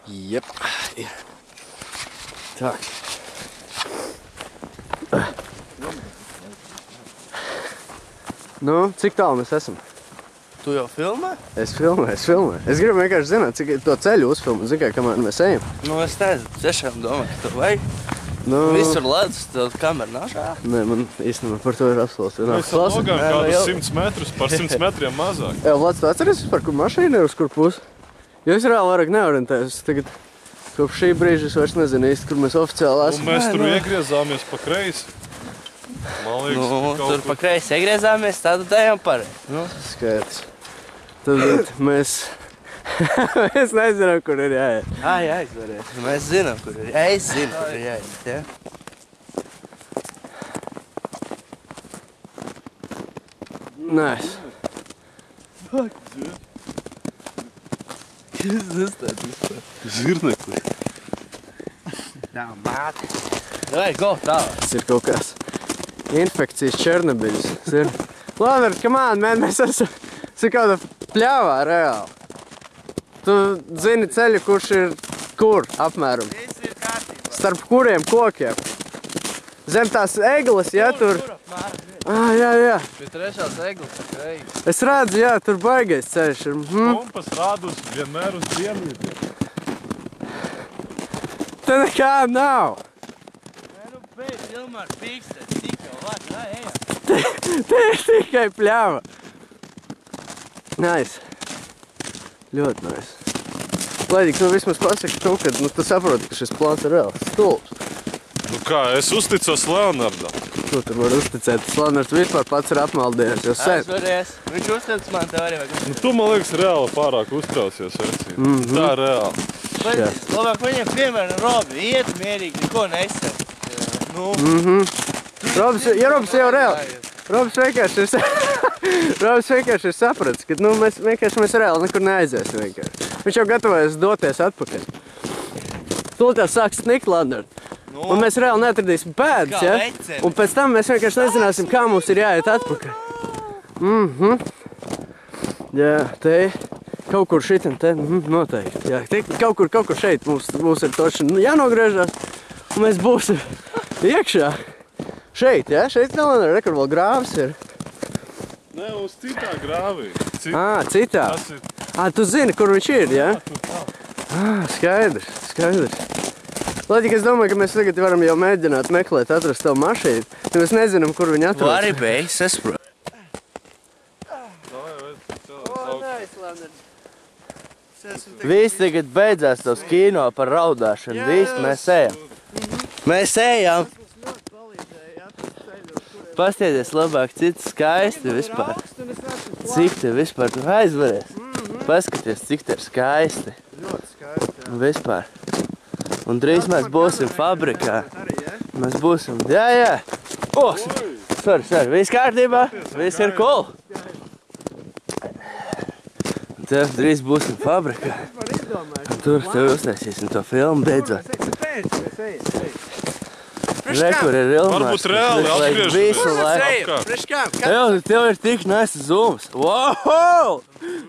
Jep. Tak. Nu, cik tālu mēs esam? Tu jau filmē? Es filmēju. Es gribu vienkārši zināt, cik to ceļu uzfilmu. Zini, kā kamēr mēs ejam. Nu, es nezinu, tiešām domāju, ka tu vajag. Nu, Visur ledus, tev kamera nav šā? Nē, man īstenībā par to ir absolūti. Mēs nogājam kādus 100 metrus, par 100 metriem mazāk. Jā, Vlads, tu atceries, par kur mašīna ir, uz kur pusi? Jo es reāli vairāk neorientējos. Tagad kopš šī brīža es vairs nezinu īsti, kur mēs oficiāli esam. Un mēs tur iegriezāmies pa kreisi. Man liekas, Nu, tur pa kreisi iegriezāmies, tad ejam pareizi. Nu, Skaidrs. Tad mēs... mēs nezinām, kur ir jāiet. jāizvarēt. Mēs zinām, kur ir. Es zinu, kur ir jāiet, ja? Nice. Kas tas tāds vispār? Zirnekli. Jā, māte. Vai, go, tālāk. Tas ir kaut kāds infekcijas Černobiļs. Labi, come on, man, mēs esam kāda pļāvā reāli. Tu zini ceļu, kurš ir kur apmēram? Viss ir kārtībā. Starp kuriem kokiem? Zem tās egles, ja, tur... Jā. Pie trešās eglis, okay. Es redzu, jā, tur baigais ceļš ir. Kompas rādus vienmēr uz dienvidiem. Te nekā nav. Nē, nu, beidz, Ilmār, pīkstēt, tik jau var, lai, ejam. Te ir tikai pļāva. Nice. Ļoti nice. Laidīgs, nu vismaz pasaki tu, kad tu saproti, ka šis plāns ir reāls stulbs. Nu kā, es uzticos Leonardam. Tu tur var uzticēt. Leonards vispār pats ir apmaldījies, jo sen. Aizvaries. Viņš uztic man tev arī vajag. Nu, tu, man liekas, reāli pārāk uztraucies, vecīt. Tā reāli. Bet, labāk viņiem piemēram Robi, iet mierīgi, neko nesaka. Nu, Robs jau reāli. Robs vienkārši ir sapratis, ka nu, mēs reāli nekur neaiziesim vienkārši. Viņš jau gatavojas doties atpakaļ. Tūlītās sāks snikt, Leonard. Un mēs reāli neatradīsim pēdas, ja? Un pēc tam mēs vienkārši nezināsim, kā mums ir jāiet atpakaļ. Jā, te kaut kur šitam te, noteikti. Jā, te kaut kur šeit mums ir toši jānogriežās. Un mēs būsim iekšā. Šeit, ja? Šeit vēl rekur vēl grāvis ir. Nē, uz citā grāvī. Citā? Tu zini, kur viņš ir, ja? Skaidrs. Laidīgi, es domāju, ka mēs tagad varam jau mēģināt meklēt, atrast tavu mašīnu, jo mēs nezinām, kur viņi atrodas. arī beidz, es saprotu. Viss tagad beidzās tavs kino par raudāšanu. Viss, mēs ejam. Mēs ejam. Pastieties labāk, cik skaisti vispār. Cik te vispār tu aizvaries. Paskaties, cik te ir skaisti. Ļoti skaisti, jā. Vispār. Un drīz mēs būsim fabrikā. Mēs būsim, jā. Sorry, viss kārtībā, viss ir cool. Tev drīz būsim fabrikā. Tur tev uztaisīsim to filmu beidzot. Rekur ir Ilmārs. Varbūt reāli atgriežamies. Visu laiku. Tev ir tik nice zooms. Wow!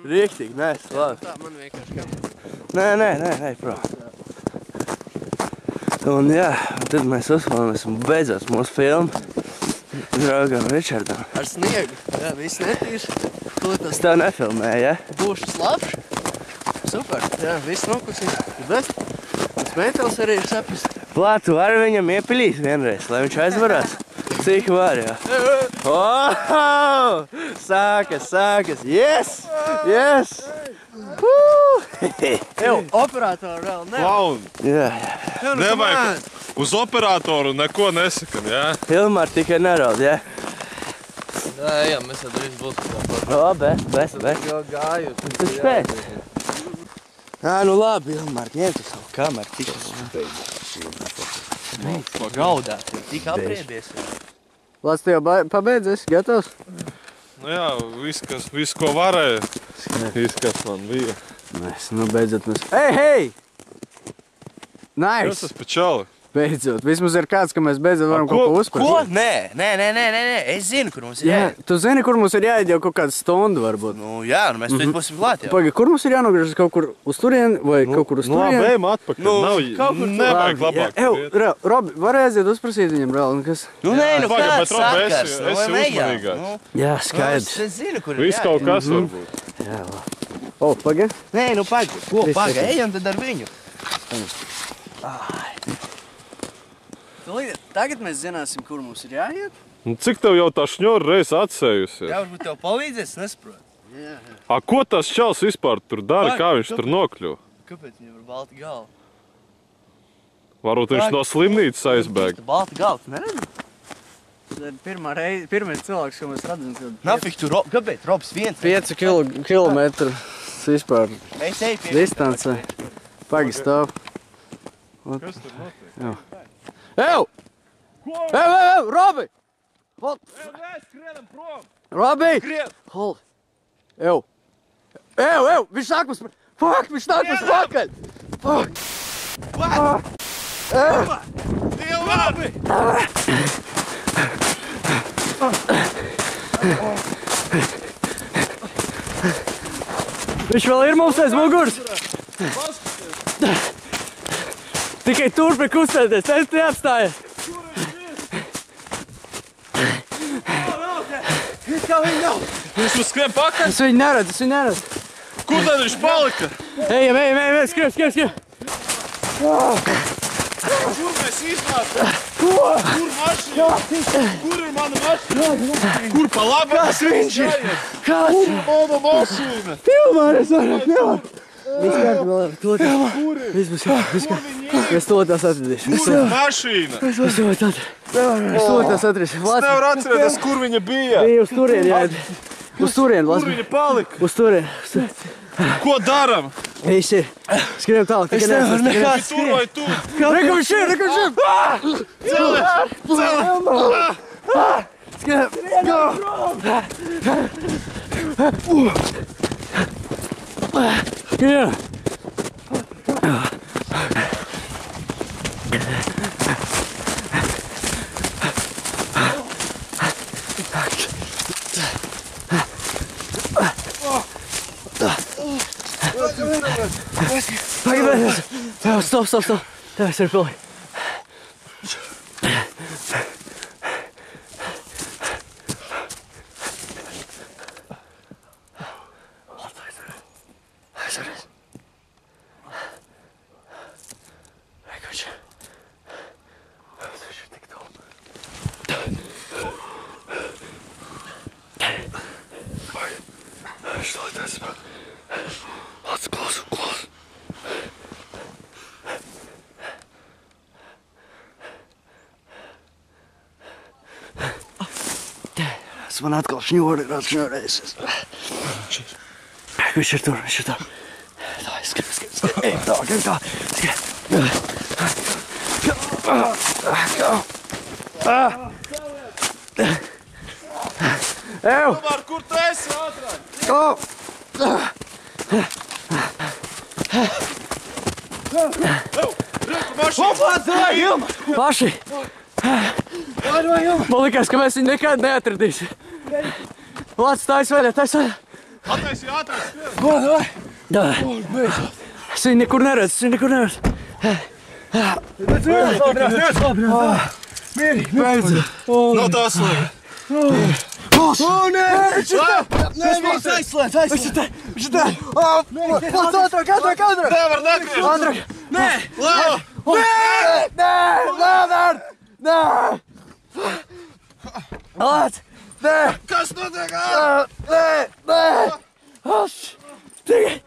Riktīgi nice, labi. Tā man vienkārši kā. Nē, pro. Un jā, tad mēs uzfilmēs un beidzot mūsu filmu draugam Ričardam. Ar sniegu. Jā, viss netīši. Es tev nefilmēju, ja? Būšu slapš. Super. Jā, viss nokusīs. Bet smētels arī ir sapis. Plātu var viņam iepiļīt vienreiz, lai viņš aizvarās. Cik var, jā. Oh! Sākas. Yes! Ew, operātori vēl ne. Klauni. Jā. Nevajag. Uz operatoru neko nesakam, jā? Ilmār tikai neraud, jā? Jā, mēs jau drīz būsim. Best. Jau gāju. Tu spēj? Nu labi, Ilmār, ņem tu savu kameru, tik gaudāt, tik apriebies. Lāc, tu jau pabeidzies, gatavs? Nu jā, viss, ko varēja. Viss, kas man bija. Mēs, nu beidzot mēs... Hei! Kas Nice! tas pa čali? Beidzot. Vismaz ir kāds, ka mēs beidzot varam kaut ko uzprast. Ko? Nē. Es zinu, kur mums ir jāiet. Tu zini, kur mums ir jāiet jau kaut kādu stundu varbūt. Nu jā, nu mēs tur būsim klāt jau. Pagaid, kur mums ir jānogriežas kaut kur uz turieni vai kaut kur uz turieni? Labi, ejam atpakaļ. Kaut kur Nevajag labāk. Robi, vari aiziet uzprasīt viņam reāli, kas? Nu nē, nu Pagaid, kāds bet Robi, sakars? esi uzmanīgāks. Jā, skaidrs. Es zinu, kur ir Viss jāiet. kaut kas var būt. Jā, labi. O, pagaid. Nē, nu pagaid. Ko pagaid? Ejam tad ar viņu. Tagad mēs zināsim, kur mums ir jāiet. Cik tev jau tā šņora reiz atsējusies? Jā, varbūt tev palīdzēs, nesaprot. Ko tas čals vispār tur dara? Kā viņš tur nokļuva? Kāpēc viņam ir balta galva? Varbūt viņš no slimnīcas aizbēga. Balta galva, tu neredzi? Pirmais cilvēks, ko mēs redzam, Nafik tu, kāpēc? Robs 5 kilometru vispār Es eju pie distancē. Pagaid, stāv. Kas tur notiek? Ew! Ew, Robi! Mēs skrienam prom! Robi! Skrien! Hold! Ew! Viņš nāk mums... Fuck, viņš nāk mums pakaļ! Fuck! What? Dievu labi! Viņš vēl ir mums aiz muguras! Tikai turpin kustēties, es neapstājies! Viņš mums skrien pakaļ? Es viņu neredzu. Kur tad viņš palika? Ejam, skrien! Kur mēs iznācām? Kur mašīna? Kur ir mana mašīna? Kur pa labi? Kas viņš ir? Kur ir mana mašīna? Filmā, es varu! Viss kārtībā vēl to Viss būs kārtībā. Es to tās atradīšu. Kur ir mašīna? Es to tās atradīšu. Es nevaru atcerēties, kur viņa bija. Bija uz turieni jāiet. Uz turieni, Kur viņa palika? Uz turieni. Ko daram? Viss ir. Skrienam tālāk. Es nevaru nekā Tur vai tu? Reku viņš ir! Celies! Skrien! Pagaid! Stop! Tā es varu palikt. Man atkal šņori ir atšņorējusies. Viņš ir tur. Tā, skrien. Ej, tā. Ew! Tomēr, kur tu esi ātrāk? Reku mašīna! Paši! Man likās, ka mēs viņu nekad neatradīsim. Lāc, taisa vaļā. Attaisi ātrāk skrien! Es viņu nekur neredzu. No tās lieta. Nē, viņš aizslēdz! Viņš ir tā! Ātrāk! Nevar nekrien! Ātrāk! Nē! Nē! Lāc! Nē! Kas notiek? Nē! Tikai!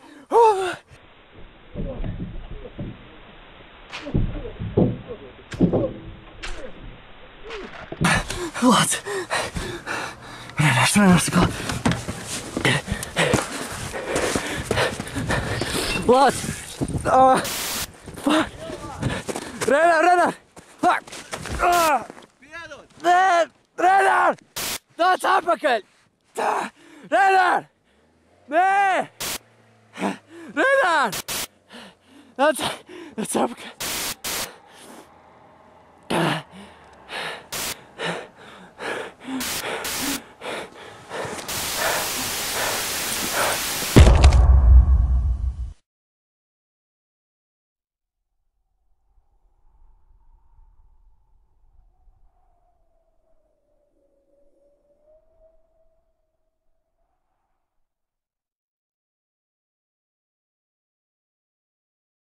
Lāc! Treners! Lāc! Fuck! Renār! Fuck! Nē! Renār! Nāc atpakaļ! Renār! Nē! Renār! Nāc atpakaļ!